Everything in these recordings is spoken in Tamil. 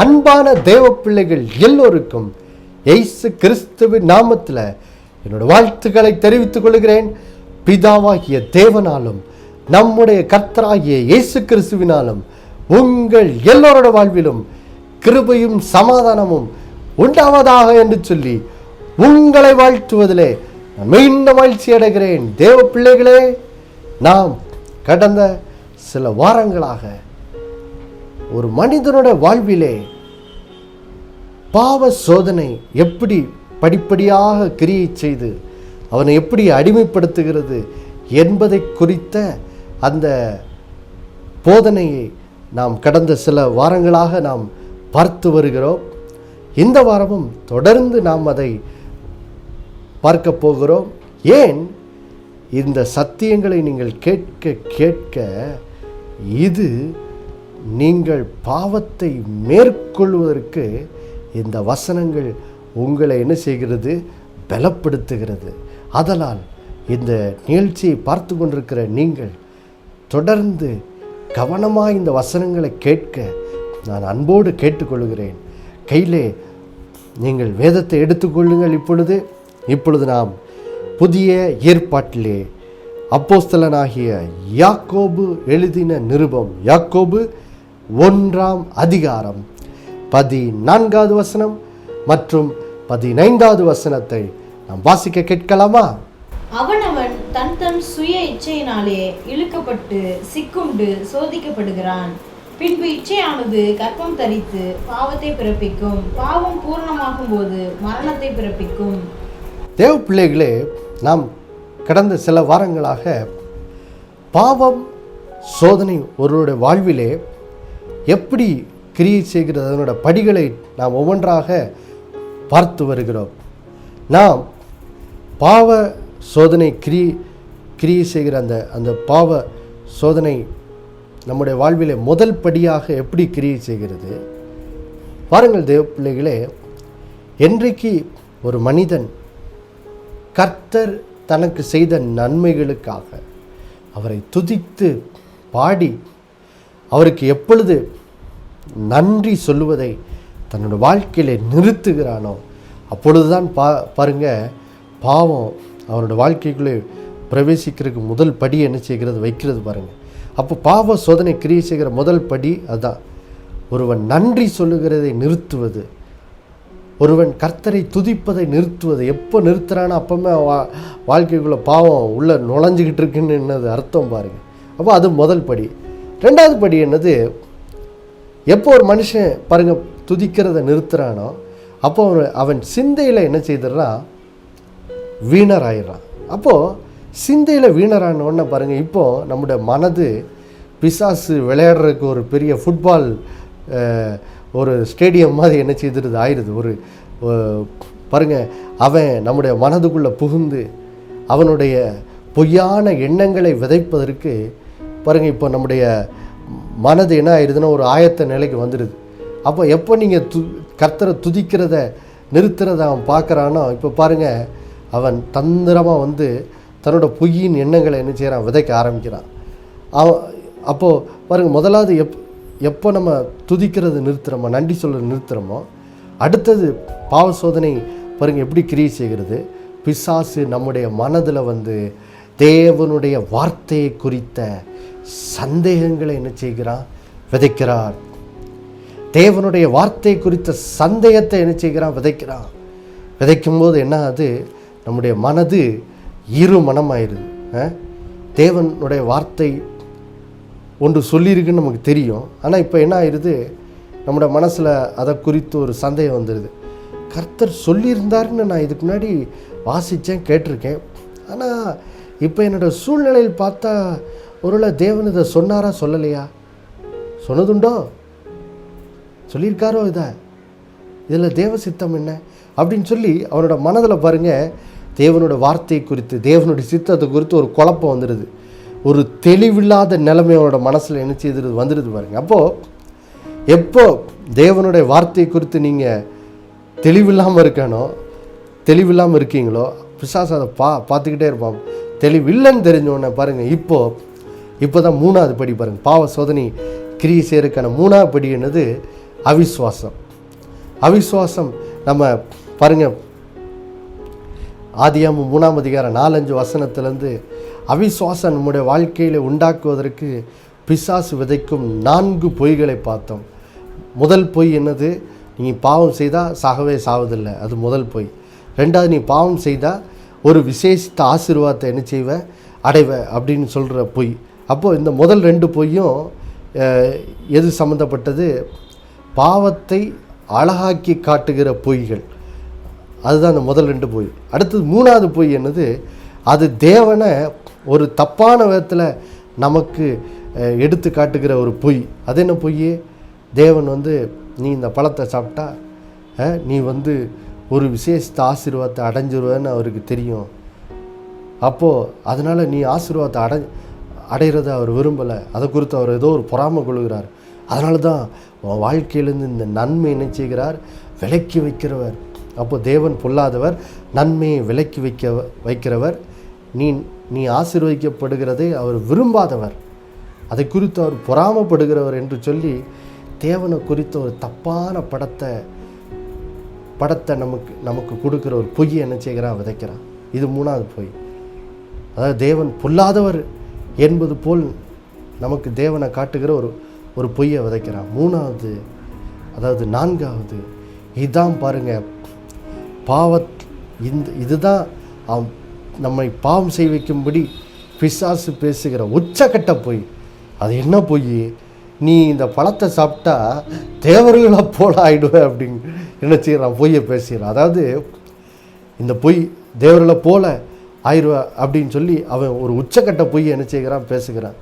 அன்பான தேவ பிள்ளைகள் எல்லோருக்கும் இயேசு கிறிஸ்துவின் நாமத்தில் என்னோட வாழ்த்துக்களை தெரிவித்துக் கொள்கிறேன். பிதாவாகிய தேவனாலும் நம்முடைய கர்த்தராகிய இயேசு கிறிஸ்துவினாலும் உங்கள் எல்லோரோட வாழ்விலும் கிருபையும் சமாதானமும் உண்டாவதாக என்று சொல்லி உங்களை வாழ்த்துவதிலே நான் மீண்டும் மகிழ்ச்சி அடைகிறேன். தேவ பிள்ளைகளே, நாம் கடந்த சில வாரங்களாக ஒரு மனிதனோட வாழ்விலே பாவ சோதனை எப்படி படிப்படியாக கிரியை செய்து அவனை எப்படி அடிமைப்படுத்துகிறது என்பதை குறித்த அந்த போதனையை நாம் கடந்த சில வாரங்களாக நாம் பார்த்து வருகிறோம். இந்த வாரமும் தொடர்ந்து நாம் அதை பார்க்க போகிறோம். ஏன் இந்த சத்தியங்களை நீங்கள் கேட்க கேட்க இது நீங்கள் பாவத்தை மேற்கொள்வதற்கு இந்த வசனங்கள் உங்களை என்ன செய்கிறது? பலப்படுத்துகிறது. அதனால் இந்த நிகழ்ச்சியை பார்த்து கொண்டிருக்கிற நீங்கள் தொடர்ந்து கவனமாக இந்த வசனங்களை கேட்க நான் அன்போடு கேட்டுக்கொள்கிறேன். கையிலே நீங்கள் வேதத்தை எடுத்துக்கொள்ளுங்கள். இப்பொழுது நாம் புதிய ஏற்பாட்டிலே அப்போஸ்தலனாகிய யாக்கோபு எழுதின நிருபம், யாக்கோபு 1ஆம் அதிகாரம் 14வது வசனம் மற்றும் 15வது வசனத்தை நாம் வாசிக்க கேட்கலாமா? அவனவன் தன் சுய இச்சையினாலே இழுக்கப்பட்டு சிக்குண்டு சோதிக்கப்படுகிறான். பின்பு இச்சையானது கர்ப்பம் தரித்து பாவத்தை பிறப்பிக்கும். பாவம் பூர்ணமாகும் போது மரணத்தை பிறப்பிக்கும். தேவ பிள்ளைகளே, நாம் கடந்த சில வாரங்களாக பாவம் சோதனை ஒருவருடைய வாழ்விலே எப்படி கிரியை செய்கிறது, அதனோட படிகளை நாம் ஒவ்வொன்றாக பார்த்து வருகிறோம். நாம் பாவ சோதனை கிரியை செய்கிற அந்த பாவ சோதனை நம்முடைய வாழ்விலே முதல் படியாக எப்படி கிரியை செய்கிறது பாருங்கள். தேவ பிள்ளைகளே, என்றைக்கு ஒரு மனிதன் கர்த்தர் தனக்கு செய்த நன்மைகளுக்காக அவரை துதித்து பாடி அவருக்கு எப்பொழுது நன்றி சொல்லுவதை தன்னோட வாழ்க்கையிலே நிறுத்துகிறானோ அப்பொழுதுதான் பாருங்க, பாவம் அவனோட வாழ்க்கைக்குள்ளே பிரவேசிக்கிறதுக்கு முதல் படி என்ன செய்கிறது? வைக்கிறது பாருங்கள். அப்போ பாவ சோதனை கிரியை செய்கிற முதல் படி அதுதான். ஒருவன் நன்றி சொல்லுகிறதை நிறுத்துவது, ஒருவன் கர்த்தரை துதிப்பதை நிறுத்துவது. எப்போ நிறுத்துறானோ அப்போவுமே வாழ்க்கைக்குள்ளே பாவம் உள்ளே நுழைஞ்சிக்கிட்டு இருக்குன்னு என்னது அர்த்தம் பாருங்கள். அப்போ அது முதல் படி. ரெண்டாவது படி என்னது? எப்போ ஒரு மனுஷன் பாருங்கள் துதிக்கிறத நிறுத்துறானோ அப்போ அவன் சிந்தையில் என்ன செய்துடுறான்? வீணர் ஆயிடுறான். அப்போது சிந்தையில் வீணரான உடனே பாருங்கள், இப்போது நம்முடைய மனது பிசாசு விளையாடுறதுக்கு ஒரு பெரிய ஃபுட்பால் ஒரு ஸ்டேடியம் மாதிரி என்ன செய்துடுது ஆயிடுது. ஒரு பாருங்கள், அவன் நம்முடைய மனதுக்குள்ளே புகுந்து அவனுடைய பொய்யான எண்ணங்களை விதைப்பதற்கு பாருங்கள், இப்போ நம்முடைய மனது என்ன ஆயிடுதுன்னா ஒரு ஆயத்த நிலைக்கு வந்துடுது. அப்போ எப்போ நீங்கள் கர்த்தரை துதிக்கிறத நிறுத்துறத அவன் பார்க்குறானோ இப்போ பாருங்கள், அவன் தந்திரமாக வந்து தன்னோட பொய்யின் எண்ணங்களை என்ன செய்கிறான்? விதைக்க ஆரம்பிக்கிறான். அப்போது பாருங்கள், முதலாவது எப்போ நம்ம துதிக்கிறது நிறுத்துகிறோமோ, நன்றி சொல்கிறது நிறுத்துகிறோமோ, அடுத்தது பாவ சோதனை பாருங்கள் எப்படி கிரியை செய்கிறது. பிசாசு நம்முடைய மனதில் வந்து தேவனுடைய வார்த்தையை குறித்த சந்தேகங்களை என்ன செய்கிறான்? விதைக்கிறார். தேவனுடைய வார்த்தை குறித்த சந்தேகத்தை என்ன செய்கிறான்? விதைக்கிறான். விதைக்கும்போது என்ன ஆகுது? நம்முடைய மனது இரு மனமாயிருது. தேவனுடைய வார்த்தை ஒன்று சொல்லியிருக்குன்னு நமக்கு தெரியும். ஆனால் இப்போ என்ன ஆயிடுது? நம்முடைய மனசில் அதை குறித்து ஒரு சந்தேகம் வந்துடுது. கர்த்தர் சொல்லியிருந்தாருன்னு நான் இதுக்கு முன்னாடி வாசித்தேன், கேட்டிருக்கேன். ஆனால் இப்போ என்னோடய சூழ்நிலையில் பார்த்தா ஒருவேளை தேவன் இதை சொன்னாரா சொல்லலையா? சொன்னதுண்டோ? சொல்லியிருக்காரோ? இதில் தேவ சித்தம் என்ன அப்படின்னு சொல்லி அவனோட மனதில் பாருங்கள் தேவனோட வார்த்தை குறித்து தேவனுடைய சித்தத்தை குறித்து ஒரு குழப்பம் வந்துடுது. ஒரு தெளிவில்லாத நிலைமை அவனோட மனசில் என்ன செய்து வந்துடுது பாருங்கள். அப்போது எப்போ தேவனுடைய வார்த்தை குறித்து நீங்கள் தெளிவில்லாமல் இருக்கீங்களோ பிசாசு அதை பார்த்துக்கிட்டே இருப்பான். தெளிவில்லைன்னு தெரிஞ்சோடனே பாருங்கள், இப்போ தான் 3வது படி பாருங்கள். பாவ சோதனை கிரியை செய்யறதுக்கான 3வது படி என்னது? அவிசுவாசம். அவிசுவாசம் நம்ம பாருங்கள், ஆதியாகமம் 3ஆம் அதிகாரம் 4-5 வசனத்திலேருந்து அவிசுவாசம் நம்முடைய வாழ்க்கையில் உண்டாக்குவதற்கு பிசாசு விதைக்கும் 4 பொய்களை பார்த்தோம். முதல் பொய் என்னது? நீ பாவம் செய்தால் சாகவே சாவதில்லை, அது முதல் பொய். ரெண்டாவது, நீ பாவம் செய்தால் ஒரு விசேஷித்த ஆசீர்வாதத்தை என்ன செய்வ, அடைவ அப்படின்னு சொல்கிற பொய். அப்போது இந்த முதல் 2 பொய்யும் எது சம்மந்தப்பட்டது? பாவத்தை அழகாக்கி காட்டுகிற பொய்கள். அதுதான் அந்த முதல் 2 பொய். அடுத்தது 3ஆவது பொய் என்னது? அது தேவனை ஒரு தப்பான விதத்தில் நமக்கு எடுத்து காட்டுகிற ஒரு பொய். அது என்ன பொய்? தேவன் நீ இந்த பழத்தை சாப்பிட்டா நீ ஒரு விசேஷத்த ஆசீர்வாதத்தை அடைஞ்சிருவேன்னு அவருக்கு தெரியும். அப்போது அதனால் நீ ஆசீர்வாதத்தை அடைகிறத அவர் விரும்பலை. அதை குறித்து அவர் ஏதோ ஒரு பொறாமை கொள்கிறார். அதனால தான் உன் வாழ்க்கையிலேருந்து இந்த நன்மை என்ன செய்கிறார்? விலக்கி வைக்கிறவர். அப்போது தேவன் பொல்லாதவர், நன்மையை விலக்கி வைக்கிறவர். நீ ஆசீர்வதிக்கப்படுகிறதை அவர் விரும்பாதவர், அதை குறித்து அவர் பொறாமப்படுகிறவர் என்று சொல்லி தேவனை குறித்த ஒரு தப்பான படத்தை நமக்கு கொடுக்குற ஒரு பொய்யை என்ன செய்கிறான்? விதைக்கிறான். இது 3ஆவது பொய். அதாவது தேவன் பொல்லாதவர் என்பது போல் நமக்கு தேவனை காட்டுகிற ஒரு பொய்யை விதைக்கிறான். 3ஆவது, அதாவது 4ஆவது, இதுதான் பாருங்கள் இதுதான் நம்மை பாவம் செய்ய வைக்கும்படி பிசாசு பேசுகிற உச்சக்கட்ட பொய். அது என்ன பொய்? நீ இந்த பழத்தை சாப்பிட்டா தேவர்களை போல ஆயிடுவேன் அப்படின்னு என்ன செய்கிறான்? பொய்யை பேசுகிறான். அதாவது இந்த பொய் தேவர்களை போல ஆயிடுவேன் அப்படின்னு சொல்லி அவன் ஒரு உச்சக்கட்ட பொய்யை என்ன செய்கிறான்? பேசுகிறான்.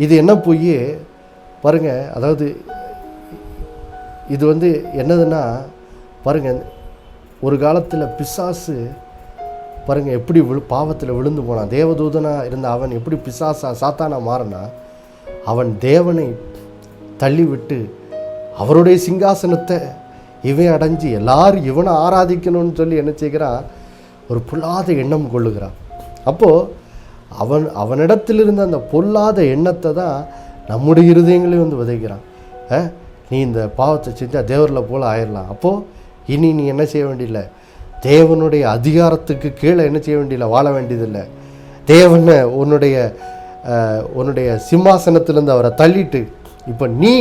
இது என்ன பொய் பாருங்கள். அதாவது இது என்னதுன்னா பாருங்கள், ஒரு காலத்தில் பிசாசு பாருங்கள் எப்படி பாவத்தில் விழுந்து போனான். தேவதூதனாக இருந்த அவன் எப்படி சாத்தானா மாறினா? அவன் தேவனை தள்ளிவிட்டு அவருடைய சிங்காசனத்தை இவன் அடைஞ்சு எல்லாரும் இவனை ஆராதிக்கணும்னு சொல்லி என்ன செய்கிறான்? ஒரு பொல்லாத எண்ணம் கொள்ளுகிறான். அப்போது அவனிடத்தில் இருந்த அந்த பொல்லாத எண்ணத்தை தான் நம்முடைய இருதயங்களையும் விதைக்கிறான். நீ இந்த பாவத்தை செஞ்சால் தேவரில் போல் ஆயிடலாம். அப்போது இனி நீ என்ன செய்ய வேண்டியதில்லை, தேவனுடைய அதிகாரத்துக்கு கீழே என்ன செய்ய வேண்டியதில்லை, வாழ வேண்டியதில்லை. தேவனை உன்னுடைய சிம்மாசனத்திலேருந்து அவரை தள்ளிட்டு இப்போ நீ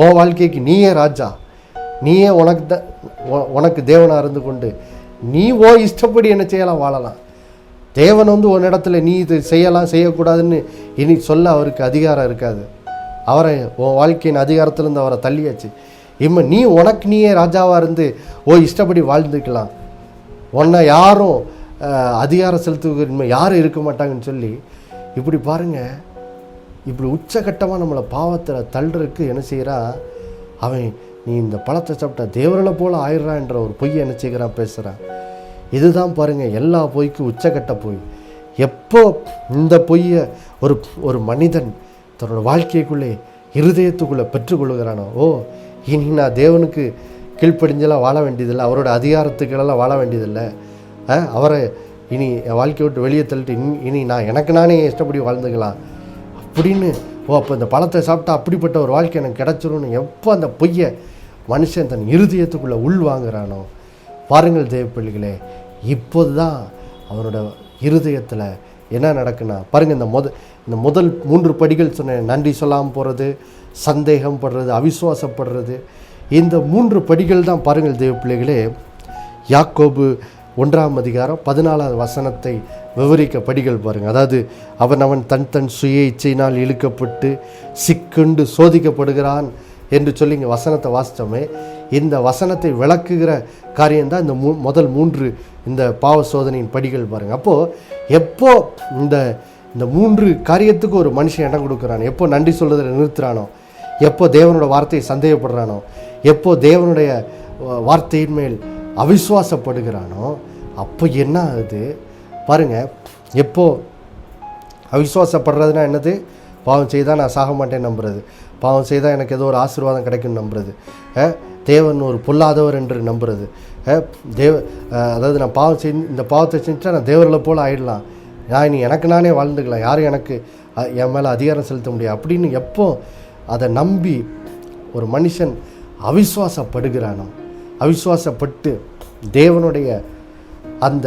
உன் வாழ்க்கைக்கு நீயே ராஜா, நீயே உனக்கு தேவனாக இருந்து கொண்டு நீ இஷ்டப்படி என்ன செய்யலாம், வாழலாம். தேவன் உன் இடத்துல நீ இது செய்யலாம் செய்யக்கூடாதுன்னு இனி சொல்ல அவருக்கு அதிகாரம் இருக்காது. அவரை உன் வாழ்க்கையின் அதிகாரத்திலேருந்து அவரை தள்ளியாச்சு. நீயே ராஜாவாக இருந்து இஷ்டப்படி வாழ்ந்துக்கலாம். உன்னை யாரும் அதிகாரம் செலுத்துகிற யாரும் இருக்க மாட்டாங்கன்னு சொல்லி இப்படி பாருங்கள், இப்படி உச்சகட்டமாக நம்மளை பாவத்தில் தள்ளுறதுக்கு என்ன செய்கிறான் அவன்? நீ இந்த பழத்தை சாப்பிட்டா தேவர்களை போல் ஆயிடுறான்ற ஒரு பொய்யை என்ன செய்கிறான்? பேசுகிறான். இதுதான் பாருங்கள் எல்லா பொய்க்கும் உச்சகட்ட பொய். எப்போ இந்த பொய்யை ஒரு மனிதன் தன்னோட வாழ்க்கைக்குள்ளே இருதயத்துக்குள்ளே பெற்றுக்கொள்ளுகிறானோ, இனி நான் தேவனுக்கு கீழ்ப்படிஞ்செல்லாம் வாழ வேண்டியதில்லை, அவரோட அதிகாரத்துக்கெல்லாம் வாழ வேண்டியதில்லை, அவரை இனி என் வாழ்க்கையை விட்டு வெளியே தள்ளிட்டு இனி எனக்கு நானே இஷ்டப்படி வாழ்ந்துக்கலாம் அப்படின்னு அப்போ இந்த பழத்தை சாப்பிட்டா அப்படிப்பட்ட ஒரு வாழ்க்கை எனக்கு கிடச்சிரும்னு எப்போ அந்த பொய்யை மனுஷன் தன் இருதயத்துக்குள்ளே உள்வாங்கிறானோ, பாருங்கள் தேவப்பிள்ளைகளே, இப்போது தான் அவனோட இருதயத்தில் என்ன நடக்குன்னா பாருங்கள், இந்த முதல் 3 படிகள் சொன்னேன். நன்றி சொல்லாமல் போகிறது, சந்தேகம் படுறது, அவிசுவாசப்படுறது. இந்த 3 படிகள் தான் பாருங்கள் தேவப்பிள்ளைகளே யாக்கோபு 1ஆம் அதிகாரம் 14வது வசனத்தை விவரிக்க படிகள் பாருங்கள். அதாவது அவன் தன் சுய இச்சையினால் இழுக்கப்பட்டு சிக்குண்டு சோதிக்கப்படுகிறான் என்று சொல்லி இங்கே வசனத்தை வாசித்தோமே. இந்த வசனத்தை விளக்குகிற காரியம்தான் இந்த முதல் 3 இந்த பாவ சோதனையின் படிகள் பாருங்கள். அப்போது எப்போ இந்த 3 காரியத்துக்கு ஒரு மனுஷன் இடம் கொடுக்குறானோ, எப்போ நன்றி சொல்றதில் நிறுத்துறானோ, எப்போ தேவனோட வார்த்தையை சந்தேகப்படுறானோ, எப்போ தேவனுடைய வார்த்தையின் மேல் அவிசுவாசப்படுகிறானோ, அப்போ என்ன ஆகுது பாருங்கள். எப்போ அவிசுவாசப்படுறதுனா என்னது? பாவம் செய்தால் நான் சாக மாட்டேன் நம்புறது, பாவம் செய்தால் எனக்கு ஏதோ ஒரு ஆசீர்வாதம் கிடைக்கும்னு நம்புறது, தேவன் ஒரு பொல்லாதவர் என்று நம்புறது, அதாவது நான் இந்த பாவத்தை செஞ்சுட்டா நான் தேவர்களை போல் ஆயிடலாம், நான் எனக்கு நானே வாழ்ந்துக்கலாம், யாரும் எனக்கு என் மேலே அதிகாரம் செலுத்த முடியாது அப்படின்னு எப்போ அதை நம்பி ஒரு மனுஷன் அவிசுவாசப்படுகிறானோ, அவிசுவாசப்பட்டு தேவனுடைய அந்த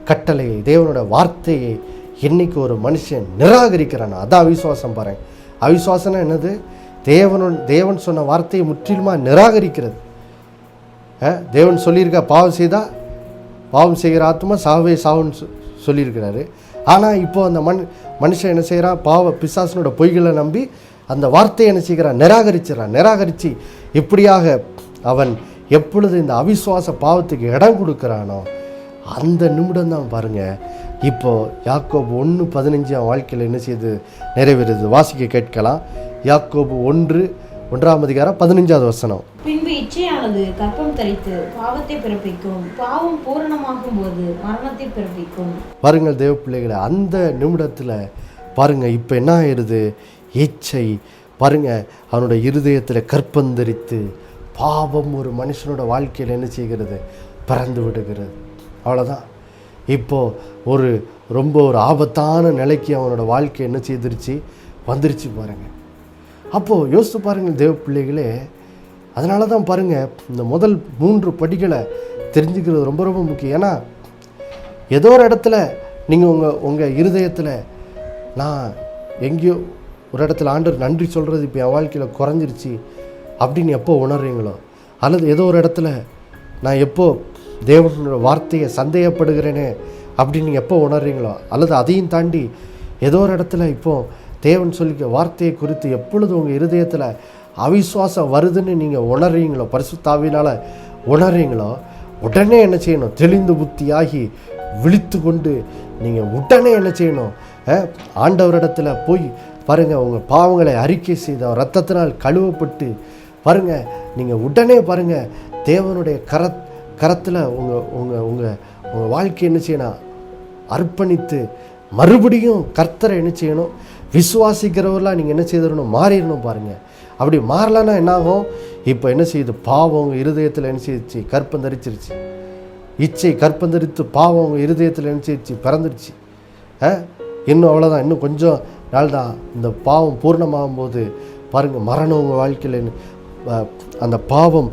கட்டளையை, தேவனுடைய வார்த்தையை என்னைக்கு ஒரு மனுஷன் நிராகரிக்கிறானோ, அதான் அவிசுவாசம். பாருங்க, அவிசுவாசம்னா என்னது? தேவன் சொன்ன வார்த்தையை முற்றிலுமாக நிராகரிக்கிறது. தேவன் சொல்லியிருக்க பாவம் செய்கிற ஆத்மா சாவே சாவுன்னு சொல்லியிருக்கிறாரு. ஆனால் இப்போ அந்த மனுஷன் என்ன செய்கிறான்? பிசாசனோட பொய்களை நம்பி அந்த வார்த்தையை என்ன செய்கிறான்? நிராகரித்து இப்படியாக அவன் எப்பொழுது இந்த அவிசுவாச பாவத்துக்கு இடம் கொடுக்குறானோ அந்த நிமிடம் தான் பாருங்கள், இப்போது யாக்கோபு 1:15 வாழ்க்கையில் என்ன செய்து நிறைவேறுது? வாசிக்க கேட்கலாம். யாக்கோபு 1:1 பின்பு இச்சையானது கர்ப்பம் தரித்து பாவத்தை பிறப்பிக்கும், பாவம் பூரணமாகும் போது மரணத்தை பிறப்பிக்கும். பாருங்கள் தேவ பிள்ளைகளை, அந்த நிமிடத்தில் பாருங்கள் இப்போ என்ன ஆயிடுது? இச்சை பாருங்கள் அவனுடைய இருதயத்தில் கற்பந்தரித்து பாவம் ஒரு மனுஷனோட வாழ்க்கையில் என்ன செய்கிறது? பிறந்து விடுகிறது. அவ்வளோதான். இப்போது ரொம்ப ஒரு ஆபத்தான நிலைக்கு அவனோட வாழ்க்கை என்ன செய்திருச்சு? வந்துருச்சு பாருங்கள். அப்போது யோசித்து பாருங்கள் தேவ பிள்ளைகளே. அதனால தான் பாருங்கள், இந்த முதல் 3 படிகளை தெரிஞ்சுக்கிறது ரொம்ப ரொம்ப முக்கியம். ஏன்னா ஏதோ ஒரு இடத்துல நீங்கள் உங்கள் இருதயத்தில் நான் எங்கேயோ ஒரு இடத்துல ஆண்டவர் நன்றி சொல்கிறது இப்போ என் வாழ்க்கையில் குறைஞ்சிருச்சு அப்படின்னு எப்போ உணர்றீங்களோ, அல்லது ஏதோ ஒரு இடத்துல நான் எப்போ தேவனோட வார்த்தையை சந்தேகப்படுகிறேனே அப்படின்னு நீங்கள் எப்போ உணர்றீங்களோ, அல்லது அதையும் தாண்டி ஏதோ ஒரு இடத்துல இப்போது தேவன் சொல்லிக்க வார்த்தையை குறித்து எப்பொழுது உங்கள் இருதயத்தில் அவிசுவாசம் வருதுன்னு நீங்கள் உணர்றீங்களோ, பரிசுத்த ஆவியினால் உணர்றீங்களோ, உடனே என்ன செய்யணும்? தெளிந்து புத்தியாகி விழித்து கொண்டு நீங்கள் உடனே என்ன செய்யணும்? ஆண்டவரிடத்தில் போய் பாருங்கள், உங்கள் பாவங்களை அறிக்கை செய்து அவர் இரத்தத்தினால் கழுவப்பட்டு பாருங்கள், நீங்கள் உடனே பாருங்கள் தேவனுடைய கரத்தில் உங்கள் வாழ்க்கை என்ன செய்யணும்? அர்ப்பணித்து மறுபடியும் கர்த்தரை என்ன செய்யணும்? விசுவாசிக்கிறவர்களாக நீங்கள் என்ன செய்திடணும்? மாறிடணும். பாருங்கள், அப்படி மாறலன்னா என்னாகும்? இப்போ என்ன செய்யுது? பாவம் உங்கள் இருதயத்தில் என்ன செய்யுச்சு? கற்பந்தரிச்சிருச்சு. இச்சை கற்பந்தரித்து பாவம் உங்கள் இருதயத்தில் என்ன செய்யுச்சு? பிறந்துருச்சு. இன்னும் அவ்வளோதான், இன்னும் கொஞ்சம் நாள் தான் இந்த பாவம் பூர்ணமாகும் போது பாருங்கள் மரணம் உங்கள் வாழ்க்கையில் அந்த பாவம்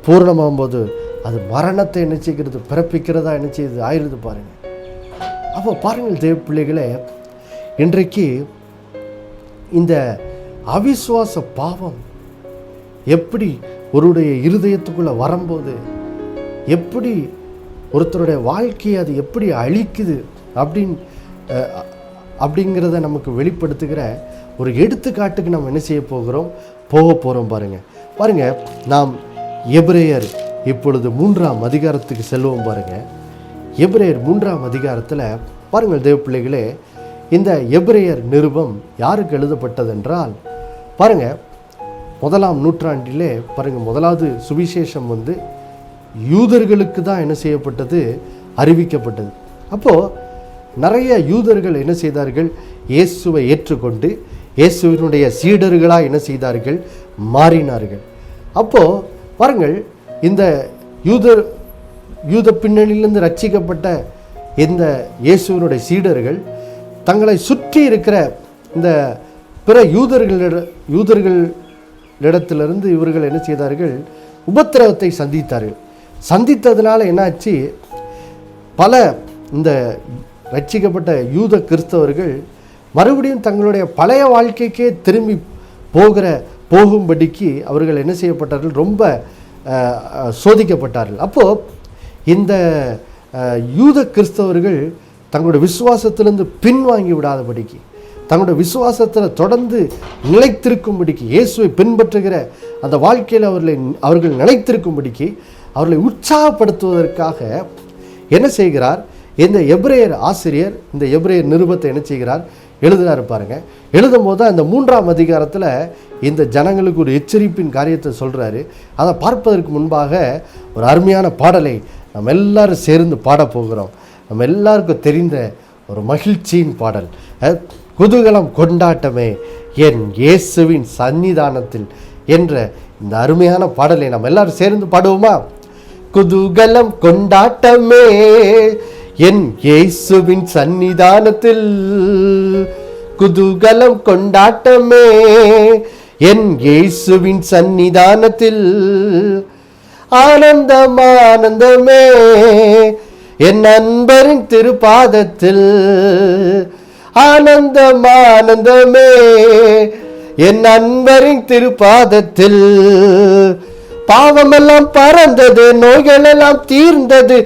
பூர்ணமாகும் போது அது மரணத்தை என்ன செய்கிறது? பிறப்பிக்கிறதா என்ன செய்யுது? ஆயிடுது பாருங்கள். அப்போ பாருங்கள் தேவ பிள்ளைகளே, இன்றைக்கு இந்த அவிசுவாச பாவம் எப்படி ஒருடைய இருதயத்துக்குள்ளே வரும்போது எப்படி ஒருத்தருடைய வாழ்க்கையை அது எப்படி அழிக்குது அப்படிங்கிறத நமக்கு வெளிப்படுத்துகிற ஒரு எடுத்துக்காட்டுக்கு நம்ம என்ன செய்ய போக போகிறோம் பாருங்கள். நாம் எபிரேயர் இப்பொழுது 3ஆம் அதிகாரத்துக்கு செல்வோம். பாருங்கள், எபிரேயர் 3ஆம் அதிகாரத்தில் பாருங்கள் தேவ பிள்ளைகளே, இந்த எபிரேயர் நிருபம் யாருக்கு எழுதப்பட்டதென்றால் பாருங்கள், 1ஆம் நூற்றாண்டிலே பாருங்கள் முதலாவது சுவிசேஷம் யூதர்களுக்கு தான் என்ன செய்யப்பட்டது? அறிவிக்கப்பட்டது. அப்போது நிறைய யூதர்கள் என்ன செய்தார்கள்? இயேசுவை ஏற்றுக்கொண்டு இயேசுவினுடைய சீடர்களாக என்ன செய்தார்கள்? மாறினார்கள். அப்போது பாருங்கள், இந்த யூத பின்னணியிலிருந்து ரட்சிக்கப்பட்ட இந்த இயேசுவினுடைய சீடர்கள் தங்களை சுற்றி இருக்கிற இந்த பிற யூதர்களிடத்திலிருந்து இவர்கள் என்ன செய்தார்கள்? உபத்திரவத்தை சந்தித்ததுனால என்னாச்சு? பல இந்த ரட்சிக்கப்பட்ட யூத கிறிஸ்தவர்கள் மறுபடியும் தங்களுடைய பழைய வாழ்க்கைக்கே திரும்பி போகும்படிக்கு அவர்கள் என்ன செய்யப்பட்டார்கள்? ரொம்ப சோதிக்கப்பட்டார்கள். அப்போது இந்த யூத கிறிஸ்தவர்கள் தங்களுடைய விசுவாசத்திலிருந்து பின்வாங்கி விடாதபடிக்கு, தங்களுடைய விசுவாசத்தில் தொடர்ந்து நிலைத்திருக்கும்படிக்கு, இயேசுவை பின்பற்றுகிற அந்த வாழ்க்கையில் அவர்கள் நிலைத்திருக்கும்படிக்கு அவர்களை உற்சாகப்படுத்துவதற்காக என்ன செய்கிறார்? இந்த எபிரேயர் ஆசிரியர் இந்த எபிரேயர் நிருபத்தை என்ன செய்கிறார்? எழுதுகிறாரு பாருங்க. எழுதும் போது அந்த 3ஆம் அதிகாரத்தில் இந்த ஜனங்களுக்கு ஒரு எச்சரிப்பின் காரியத்தை சொல்கிறாரு. அதை பார்ப்பதற்கு முன்பாக ஒரு அருமையான பாடலை நம்ம எல்லாரும் சேர்ந்து பாடப்போகிறோம். நம்ம எல்லாருக்கும் தெரிந்த ஒரு மகிழ்ச்சியின் பாடல், குதூகலம் கொண்டாட்டமே என் இயேசுவின் சன்னிதானத்தில் என்ற இந்த அருமையான பாடலை நம்ம எல்லாரும் சேர்ந்து பாடுவோமா? குதூகலம் கொண்டாட்டமே என் இயேசுவின் சன்னிதானத்தில், குதூகலம் கொண்டாட்டமே என் இயேசுவின் சந்நிதானத்தில் ஆனந்தம் ஆனந்தமே, என் நண்பரின் திருப்பாதத்தில் ஆனந்தம் ஆனந்தமே, என் நண்பரின் திருப்பாதத்தில். பாவமெல்லாம் பறந்தது, நோய்கள் எல்லாம் தீர்ந்தது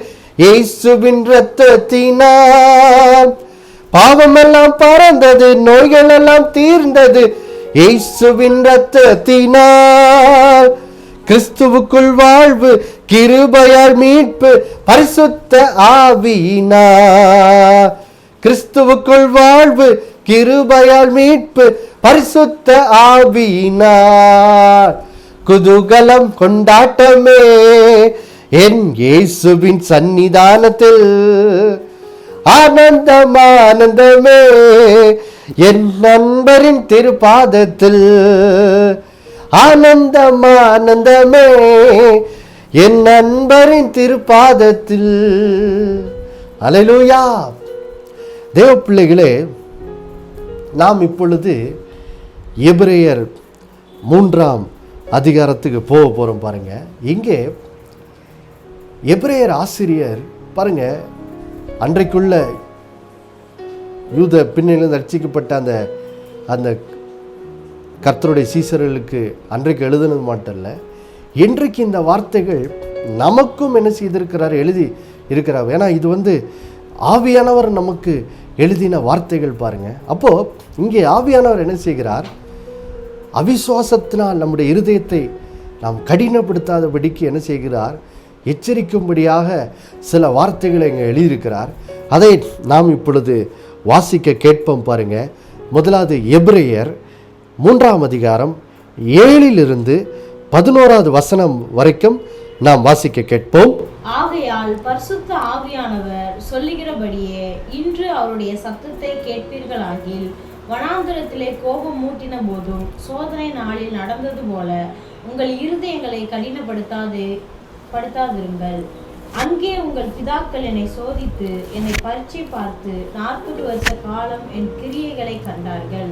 இயேசுவின் இரத்தத்தினால். பாவமெல்லாம் பறந்தது, நோய்கள் எல்லாம் தீர்ந்தது இயேசுவின் இரத்தத்தினால். கிறிஸ்துவுக்குள் வாழ்வு, கிருபையால் மீட்பு, பரிசுத்த ஆவியினால். கிறிஸ்துவுக்குள் வாழ்வு, கிருபையால் மீட்பு, பரிசுத்த ஆவியினால். குதூகலம் கொண்டாட்டமே என் இயேசுவின் சந்நிதானத்தில் ஆனந்தம் ஆனந்தமே, என் நண்பரின் திருப்பாதத்தில் ஆனந்தம் ஆனந்தமே, என் நண்பரின் திருப்பாதத்தில். அல்லேலூயா. தேவ பிள்ளைகளே, நாம் இப்பொழுது எபிரேயர் 3ஆம் அதிகாரத்துக்கு போக போகிறோம். பாருங்க, இங்கே எபிரேயர் ஆசிரியர் பாருங்க, அன்றைக்குள்ள யூத பின்னணியிலிருந்து ரட்சிக்கப்பட்ட அந்த கர்த்தருடைய சீசர்களுக்கு அன்றைக்கு எழுதுனது மட்டும் இல்லை, இன்றைக்கு இந்த வார்த்தைகள் நமக்கும் என்ன செய்திருக்கிறார், எழுதி இருக்கிறார். ஏன்னா இது ஆவியானவர் நமக்கு எழுதின வார்த்தைகள் பாருங்க. அப்போ இங்கே ஆவியானவர் என்ன செய்கிறார், அவிசுவாசத்தினால் நம்முடைய இருதயத்தை நாம் கடினப்படுத்தாதபடிக்கு என்ன செய்கிறார், எச்சரிக்கும்படியாக சில வார்த்தைகளை இங்கே எழுதியிருக்கிறார். அதை நாம் இப்பொழுது வாசிக்க கேட்போம். பாருங்க, முதலாவது எபிரேயர் 3ஆம் அதிகாரம் 7 11 வசனம் வரைக்கும் நாம் வாசிக்க கேட்போம். ஆகையால் பரிசுத்த ஆவியானவர் சொல்லுகிறபடியே இன்று அவருடைய சத்தத்தை கேட்பீர்களாகில், வனாந்தரத்திலே கோபம் மூட்டின போதும் சோதனை நாளில் நடந்தது போல உங்கள் இருதயங்களை கடினப்படுத்தாதிருங்கள். அங்கே உங்கள் பிதாக்கள் என்னை சோதித்து என்னை பரீட்சை பார்த்து 40 வருஷ காலம் என் கிரியைகளை கண்டார்கள்.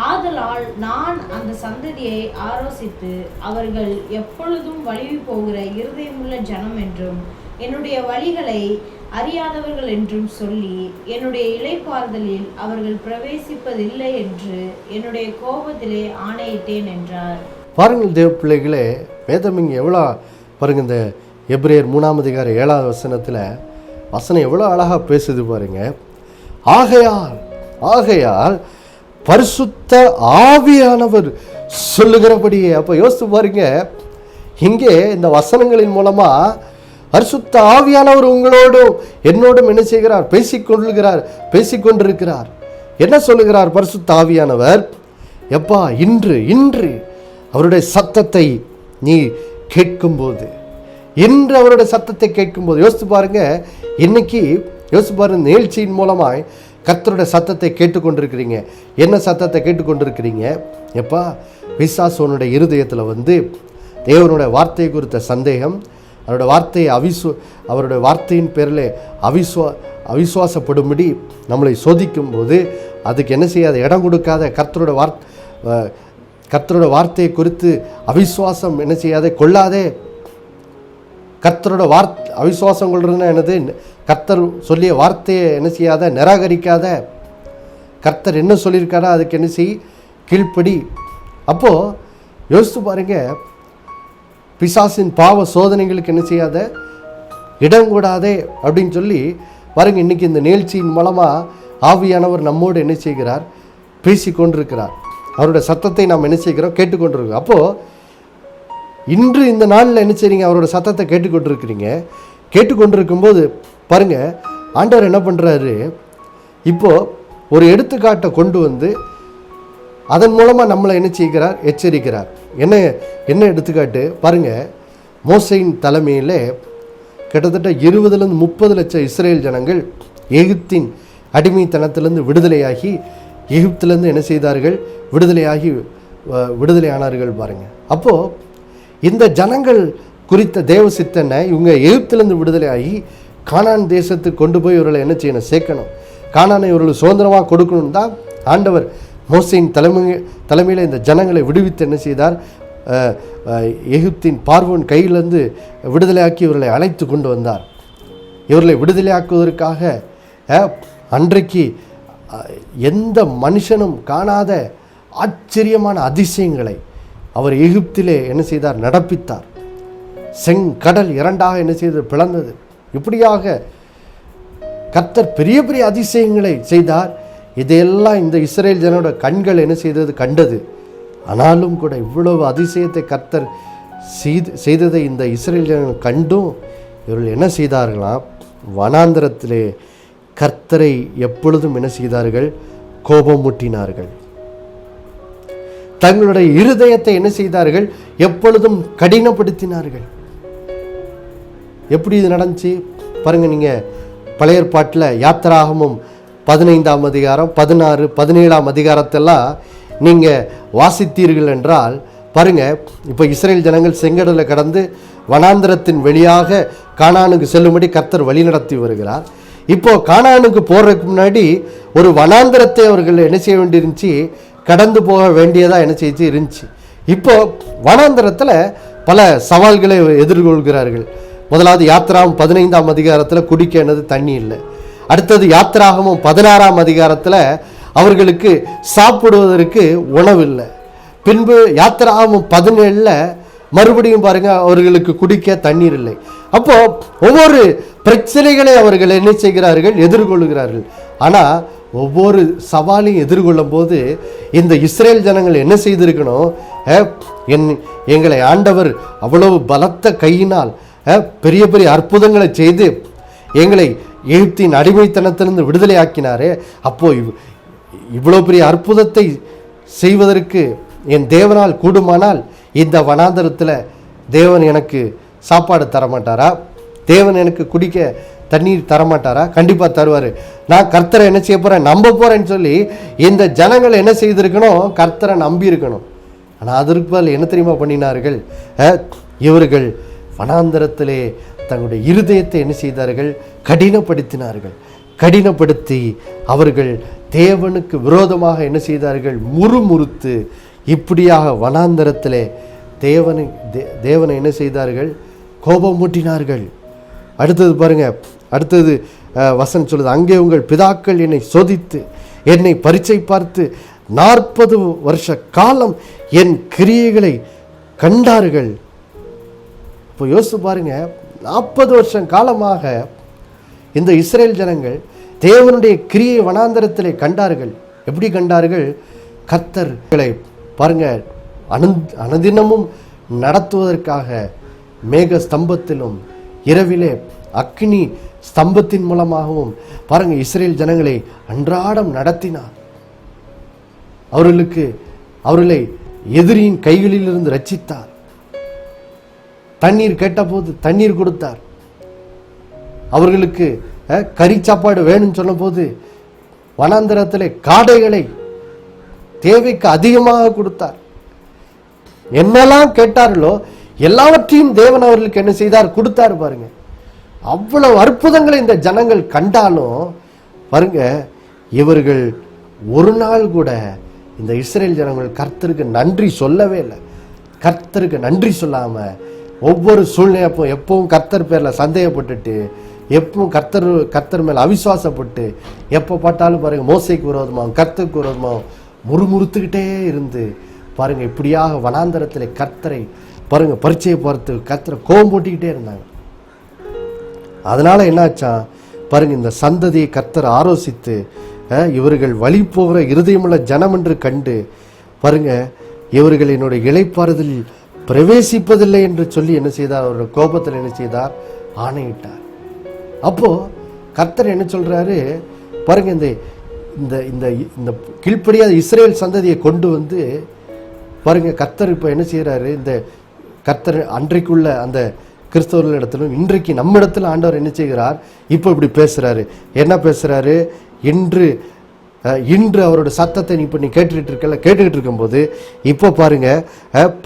ஆதலால் நான் அந்த சந்ததியை ஆலோசித்து, அவர்கள் எப்பொழுதும் வழுவி போகிற இருதயமுள்ள ஜனம் என்றும் என்னுடைய வழிகளை அறியாதவர்கள் என்றும் சொல்லி, என்னுடைய இளைப்பாறுதலில் அவர்கள் பிரவேசிப்பதில்லை என்று என்னுடைய கோபத்திலே ஆணையிட்டேன் என்றார். பாருங்கள் தேவ பிள்ளைகளே, வேதம் இங்கே எவ்வளோ பாருங்க, இந்த எபிரேயர் 3ஆம் அதிகாரம் 7வது வசனம் எவ்வளோ அழகாக பேசுது பாருங்க. ஆகையால் பரிசுத்த ஆவியானவர் சொல்லுகிறபடியே. அப்போ யோசித்து பாருங்க, இங்கே இந்த வசனங்களின் மூலமா பரிசுத்த ஆவியானவர் உங்களோடும் என்னோடும் என்ன செய்கிறார், பேசிக்கொண்டிருக்கிறார். என்ன சொல்லுகிறார் பரிசுத்த ஆவியானவர்? எப்பா, இன்று அவருடைய சத்தத்தை நீ கேட்கும்போது, இன்று அவருடைய சத்தத்தை கேட்கும்போது யோசித்து பாருங்க. இன்னைக்கு யோசித்து பாருங்க, நிகழ்ச்சியின் மூலமாய் கர்த்தருடைய சத்தத்தை கேட்டுக்கொண்டிருக்கிறீங்க. என்ன சத்தத்தை கேட்டுக்கொண்டிருக்கிறீங்க? எப்பா, பிசாசுனுடைய இருதயத்தில் தேவனுடைய வார்த்தையை குறித்த சந்தேகம், அவருடைய வார்த்தையின் பேரில் அவிசுவாசப்படும்படி நம்மளை சோதிக்கும் போது அதுக்கு என்ன செய்யாத, இடம் கொடுக்காத, கர்த்தரோட வார்த்தையை குறித்து அவிசுவாசம் என்ன செய்யாத, கொள்ளாதே. கர்த்தரோட அவிசுவாசம் கொள்றதுன்னா என்னது? கர்த்தர் சொல்லிய வார்த்தையை என்ன செய்யாத, நிராகரிக்காத. கர்த்தர் என்ன சொல்லியிருக்காரோ அதுக்கு என்ன செய், கீழ்ப்படி. அப்போது யோசித்து பாருங்க, பிசாசின் பாவ சோதனைகளுக்கு என்ன செய்யாத, இடங்கூடாதே அப்படின்னு சொல்லி பாருங்க. இன்றைக்கி இந்த நிகழ்ச்சியின் மூலமாக ஆவியானவர் நம்மோடு என்ன செய்கிறார், பேசி கொண்டிருக்கிறார். அவருடைய சத்தத்தை நாம் என்ன செய்கிறோம், கேட்டுக்கொண்டிருக்கிறோம். அப்போது இன்று இந்த நாளில் என்ன செய்றீங்க, அவரோட சத்தத்தை கேட்டுக்கொண்டிருக்கும்போது பாருங்கள், ஆண்டவர் என்ன பண்ணுறாரு, இப்போது ஒரு எடுத்துக்காட்டை கொண்டு அதன் மூலமாக நம்மளை என்ன செய்கிறார், எச்சரிக்கிறார். என்ன எடுத்துக்காட்டு பாருங்கள். மோசையின் தலைமையில் கிட்டத்தட்ட 20-30 லட்சம் இஸ்ரேல் ஜனங்கள் எகிப்தின் அடிமைத்தனத்திலிருந்து விடுதலையாகி, எகிப்திலேருந்து என்ன செய்தார்கள், விடுதலையானார்கள் பாருங்கள். அப்போது இந்த ஜனங்கள் குறித்த தேவ சித்தனை இவங்க எகிப்திலேருந்து விடுதலையாகி கானான் தேசத்துக்கு கொண்டு போய் இவர்களை என்ன செய்யணும், சேர்க்கணும். கானானை இவர்களுக்கு சுதந்திரமாக கொடுக்கணும் தான் ஆண்டவர் மோசேயின் தலைமையில் இந்த ஜனங்களை விடுவித்து என்ன செய்தார்? எகிப்தின் பார்வோன் கையிலிருந்து விடுதலையாக்கி இவர்களை அழைத்து கொண்டு வந்தார். இவர்களை விடுதலையாக்குவதற்காக அன்றைக்கு எந்த மனுஷனும் காணாத ஆச்சரியமான அதிசயங்களை அவர் எகிப்திலே என்ன செய்தார்? நடப்பித்தார். செங்கடல் இரண்டாக என்ன செய்தது? பிளந்தது. இப்படியாக கர்த்தர் பெரிய பெரிய அதிசயங்களை செய்தார். இதையெல்லாம் இந்த இஸ்ரேல் ஜனோட கண்கள் என்ன செய்தது? கண்டது. ஆனாலும் கூட இவ்வளவு அதிசயத்தை கர்த்தர் செய்ததை இந்த இஸ்ரேல் ஜனங்கள் கண்டும் இவர்கள் என்ன செய்தார்களாம்? வனாந்தரத்திலே கர்த்தரை எப்பொழுதும் என்ன செய்தார்கள்? கோபமூட்டினார்கள். தங்களுடைய இருதயத்தை என்ன செய்தார்கள்? எப்பொழுதும் கடினப்படுத்தினார்கள். எப்படி இது நடந்துச்சு பாருங்க. நீங்க பழைய ஏற்பாட்டில் யாத்திராகமும் 15ஆம் அதிகாரம் 16 17ஆம் அதிகாரத்தெல்லாம் நீங்க வாசித்தீர்கள் என்றால் பாருங்க, இப்போ இஸ்ரேல் ஜனங்கள் செங்கடலை கடந்து வனாந்திரத்தின் வழியாக கானானுக்கு செல்லும்படி கர்த்தர் வழி நடத்தி வருகிறார். இப்போ கானானுக்கு போறதுக்கு முன்னாடி ஒரு வனாந்திரத்தை அவர்கள் என்ன செய்ய வேண்டியிருந்துச்சு? கடந்து போக வேண்டியதாக என்ன செய்து இருந்துச்சு. இப்போ வனாந்திரத்தில் பல சவால்களை எதிர்கொள்கிறார்கள். முதலாவது யாத்திராகமம் 15ஆம் அதிகாரத்தில் குடிக்க என்னது? தண்ணி இல்லை. அடுத்தது யாத்திராகமம் 16ஆம் அதிகாரத்தில் அவர்களுக்கு சாப்பிடுவதற்கு உணவு இல்லை. பின்பு யாத்திராகமம் 17 மறுபடியும் பாருங்க, அவர்களுக்கு குடிக்க தண்ணீர் இல்லை. அப்போ ஒவ்வொரு பிரச்சனைகளை அவர்கள் என்ன செய்கிறார்கள்? எதிர்கொள்கிறார்கள். ஆனால் ஒவ்வொரு சவாலையும் எதிர்கொள்ளும் போது இந்த இஸ்ரேல் ஜனங்கள் என்ன செய்திருக்கணும்? எங்களை ஆண்டவர் அவ்வளவு பலத்த கையினால் பெரிய பெரிய அற்புதங்களை செய்து எங்களை எகிப்தின் அடிமைத்தனத்திலிருந்து விடுதலை ஆக்கினாரே, அப்போ இவ்வளோ பெரிய அற்புதத்தை செய்வதற்கு என் தேவனால் கூடுமானால் இந்த வனாந்தரத்தில் தேவன் எனக்கு சாப்பாடு தரமாட்டாரா? தேவன் எனக்கு குடிக்க தண்ணீர் தரமாட்டாரா? கண்டிப்பாக தருவார். நான் கர்த்தரை என்ன செய்ய போகிறேன்? நம்ப போகிறேன்னு சொல்லி இந்த ஜனங்கள் என்ன செய்திருக்கணும்? கர்த்தரை நம்பி இருக்கணும். ஆனால் அதற்கு பதில் என்ன தெரியுமா பண்ணினார்கள்? இவர்கள் வனாந்தரத்திலே தங்களுடைய இருதயத்தை என்ன செய்தார்கள்? கடினப்படுத்தினார்கள். கடினப்படுத்தி அவர்கள் தேவனுக்கு விரோதமாக என்ன செய்தார்கள்? முறுமுறுத்து இப்படியாக வனாந்தரத்திலே தேவனை என்ன செய்தார்கள்? கோபமூட்டினார்கள். அடுத்தது பாருங்க, அடுத்தது வசனம் சொல்லுது, அங்கே உங்கள் பிதாக்கள் என்னை சோதித்து என்னை பரீட்சை பார்த்து 40 வருஷ காலம் என் கிரியைகளை கண்டார்கள். இப்போ யோசித்து பாருங்க, 40 வருஷம் காலமாக இந்த இஸ்ரேல் ஜனங்கள் தேவனுடைய கிரியை வனாந்தரத்திலே கண்டார்கள். எப்படி கண்டார்கள்? கர்த்தர்களை பாருங்க அனுதினமும் நடத்துவதற்காக மேக ஸ்தம்பத்திலும் இரவிலே அக்னி ஸ்தம்பத்தின் மூலமாகவும் பாருங்க இஸ்ரேல் ஜனங்களை அன்றாடம் நடத்தினார். அவர்களை எதிரியின் கைகளிலிருந்து ரட்சித்தார். தண்ணீர் கேட்டபோது தண்ணீர் கொடுத்தார். அவர்களுக்கு கறி சாப்பாடு வேணும்னு சொன்ன போது வனாந்தரத்திலே காடைகளை தேவைக்கு அதிகமாக கொடுத்தார். என்னெல்லாம் கேட்டார்களோ எல்லாவற்றையும் தேவன் அவர்களுக்கு என்ன செய்தார்? கொடுத்தார். பாருங்க, அவ்வளவு அற்புதங்களை இந்த ஜனங்கள் கண்டாலும் பாருங்க, இவர்கள் ஒரு நாள் கூட இந்த இஸ்ரேல் ஜனங்கள் கர்த்தருக்கு நன்றி சொல்லவே இல்லை. கர்த்தருக்கு நன்றி சொல்லாம ஒவ்வொரு சூழ்நிலையப்போ எப்பவும் கர்த்தர் பேர்ல சந்தேகப்பட்டுட்டு, எப்பவும் கர்த்தர் மேல அவிசுவாசப்பட்டு, எப்போ பார்த்தாலும் பாருங்க மோசைக்கு விரோதமாகவும் கர்த்தருக்கு விரோதமாகவும் முறுமுறுத்துக்கிட்டே இருந்து பாருங்க இப்படியாக வனாந்தரத்தில் கர்த்தரை பாருங்க பரீட்சையை பார்த்து கர்த்தரை கோபம் போட்டிக்கிட்டே இருந்தாங்க. அதனால என்னாச்சா பாருங்க, இந்த சந்ததியை கர்த்தர் ஆலோசித்து இவர்கள் வழி போகிற இருதயமுள்ள ஜனம் என்று கண்டு பாருங்க இவர்கள் என்னுடைய இளைப்பாறுதலில் பிரவேசிப்பதில்லை என்று சொல்லி என்ன செய்தார்? அவருடைய கோபத்தில் என்ன செய்தார்? ஆணையிட்டார். அப்போ கர்த்தர் என்ன சொல்றாரு பாருங்க, இந்த இந்த இந்த கீழ்ப்படியாத இஸ்ரேல் சந்ததியை கொண்டு வந்து பாருங்க கர்த்தர் இப்போ என்ன செய்யறாரு? இந்த கர்த்தர் அன்றைக்குள்ள அந்த கிறிஸ்தவர்கள் இடத்திலும் இன்றைக்கு நம்ம இடத்துல ஆண்டவர் என்ன செய்கிறார்? இப்போ இப்படி பேசுறாரு. என்ன பேசுறாரு? இன்று அவரோட சத்தத்தை இப்போ நீ கேட்டுக்கிட்டு இருக்கும்போது இப்போ பாருங்க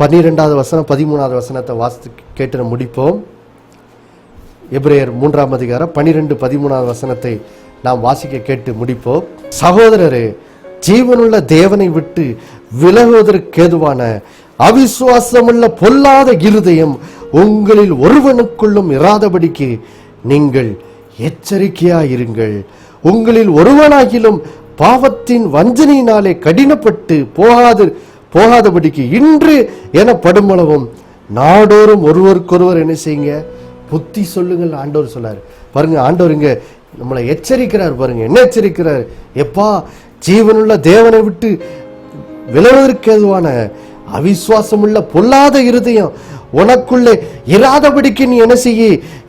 12வது வசனம் 13வது வசனத்தை வாசித்து கேட்டு முடிப்போம். எபிரேயர் 3ஆம் அதிகாரம் 12, 13வது வசனத்தை நாம் வாசிக்க கேட்டு முடிப்போம். சகோதரரே, ஜீவனுள்ள தேவனை விட்டு விலகுவதற்கேதுவான அவிசுவாசமுள்ள பொல்லாத இருதயம் உங்களில் ஒருவனுக்குள்ளும் இராதபடிக்கு நீங்கள் எச்சரிக்கையாயிருங்கள். உங்களில் ஒருவனாகிலும் பாவத்தின் வஞ்சனையினாலே கடினப்பட்டு போகாதபடிக்கு இன்று என படுமளவும் நாடோறும் ஒருவருக்கொருவர் என்ன செய்யுங்க, புத்தி சொல்லுங்கள். ஆண்டவர் சொன்னார் பாருங்க. ஆண்டவர் இங்க நம்மளை எச்சரிக்கிறார் பாருங்க. என்ன எச்சரிக்கிறார்? எப்பா, ஜீவனுள்ள தேவனை விட்டு விலகுவதற்கு ஏதுவான அவிசுவாசமுள்ள பொல்லாத இருதயம் உனக்குள்ளே இராதபடிக்கு நீ என்ன செய்ய,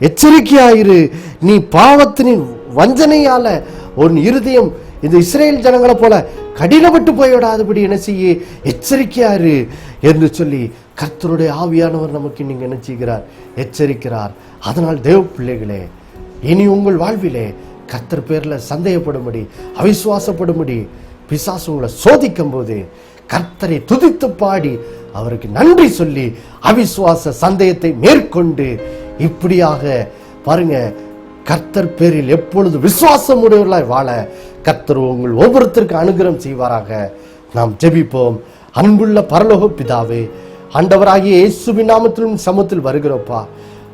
எச்சரிக்கையாயிரு. நீ பாவத்தின் வஞ்சனையால உன் இருதயம் இந்த இஸ்ரேல் ஜனங்களை போல கடினப்பட்டு போய்விடாதபடி என்ன செய்ய, எச்சரிக்கையாரு என்று சொல்லி கர்த்தருடைய ஆவியானவர் நமக்கு நீங்க என்ன செய்கிறார், எச்சரிக்கிறார். அதனால் தேவ பிள்ளைகளே, இனி உங்கள் வாழ்விலே கர்த்தர் பேர்ல சந்தேகப்படும்படி அவிசுவாசப்படும்படி பிசாசு உங்களை சோதிக்கும் போது கர்த்தரை துதித்து பாடி அவருக்கு நன்றி சொல்லி அவிசுவாச சந்தேகத்தை மேற்கொண்டு இப்படியாக பாருங்க, கர்த்தர் பேரில் எப்பொழுது விசுவாசம் உடையவர்களாய் வாழ கர்த்தர் உங்கள் ஒவ்வொருத்தருக்கு அனுகிரகம் செய்வாராக. நாம் ஜெபிப்போம். அன்புள்ள பரலோக பிதாவே, ஆண்டவராகிய இயேசுவின் நாமத்திலும் சமூகத்தில் வருகிறோப்பா.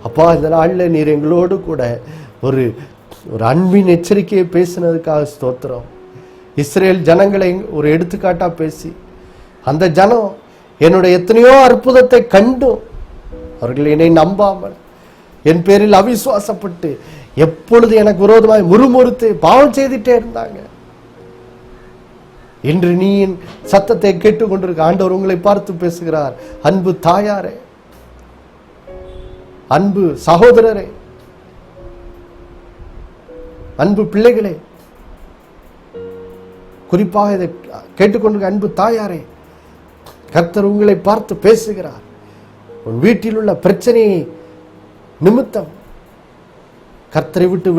அப்பா, இந்த நாளில் நீர் எங்களோடு கூட ஒரு அன்பின் எச்சரிக்கையை பேசினதுக்காக ஸ்தோத்திரம். இஸ்ரேல் ஜனங்களை ஒரு எடுத்துக்காட்டா பேசி அந்த ஜனம் என்னுடைய எத்தனையோ அற்புதத்தை கண்டும் அவர்கள் என்னை நம்பாமல் என் பேரில் அவிசுவாசப்பட்டு எப்பொழுது எனக்கு விரோதமாய் முறுமுறுத்து பாவம் செய்துட்டே இருந்தாங்க. இன்று நீ என் சத்தத்தை கேட்டுக்கொண்டிருக்க ஆண்டவர் உங்களை பார்த்து பேசுகிறார். அன்பு தாயாரே, அன்பு சகோதரரே, அன்பு பிள்ளைகளே, குறிப்பாக இதை கேட்டுக்கொண்டிருக்க அன்பு தாயாரே, கர்த்தர் உங்களை பார்த்து பேசுகிறார். உன் வீட்டில் உள்ள பிரச்சனையை நிமித்தம் கர்த்தரை விட்டு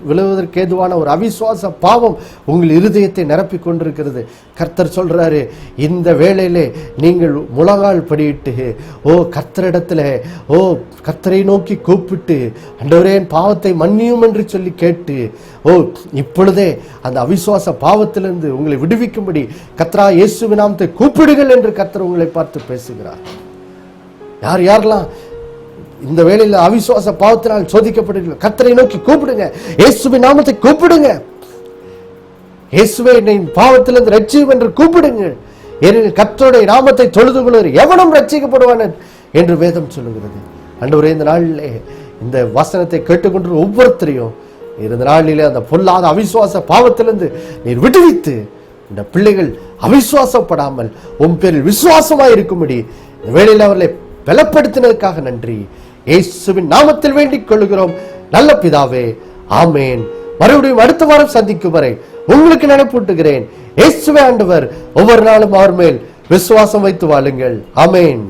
விழுவதற்கு ஏதுவான ஒரு அவிசுவாச பாவம் உங்கள் இருதயத்தை நிரப்பிக் கொண்டிருக்கிறது. கர்த்தர் சொல்றாரு, இந்த வேளையிலே நீங்கள் முழங்கால் படியிட்டு கர்த்தரிடத்துல கர்த்தரை நோக்கி கூப்பிட்டு ஆண்டவரே என் பாவத்தை மன்னியும் என்று சொல்லி கேட்டு இப்பொழுதே அந்த அவிசுவாச பாவத்திலிருந்து உங்களை விடுவிக்கும்படி கர்த்தரா இயேசுவின் நாமத்தை கூப்பிடுங்கள் என்று கர்த்தர் உங்களை பார்த்து பேசுகிறார். யார் யாரெல்லாம் இந்த வேளையில் அவிசுவாச பாவத்தினால் சோதிக்கப்படுகிறீர்கள், கர்த்தரை நோக்கி கூப்பிடுங்க. இயேசுவின் நாமத்தை கூப்பிடுங்க. இயேசுவே என்னை பாவத்திலிருந்து ரட்சியும் என்று கூப்பிடுங்கள். ஏனெனில் கர்த்தருடைய நாமத்தை தொழுது கொள்ளுகிற எவனும் ரட்சிக்கப்படுவான் என்று வேதம் சொல்லுகிறது. ஆண்டவரே, இந்த நாளிலே இந்த வசனத்தை கேட்டுக்கொண்டு ஒவ்வொருத்தரையும் இந்த நாளிலே அந்த பொல்லாத அவிசுவாச பாவத்திலிருந்து நீர் விடுவித்து இந்த பிள்ளைகள் அவிசுவாசப்படாமல் உன் பேரில் விசுவாசமாய் இருக்கும்படி இந்த வேளையில் அவர்களை பலப்படுத்தினதுக்காக நன்றி. இயேசுவின் நாமத்தில் வேண்டிக் கொள்கிறோம் நல்ல பிதாவே, ஆமேன். மறுபடியும் அடுத்த வாரம் சந்திக்கும் வரை உங்களுக்கு நினைப்பூட்டுகிறேன், இயேசுவே ஆண்டவர். ஒவ்வொரு நாளும் அவர் மேல் விசுவாசம் வைத்து வாழுங்கள். ஆமேன்.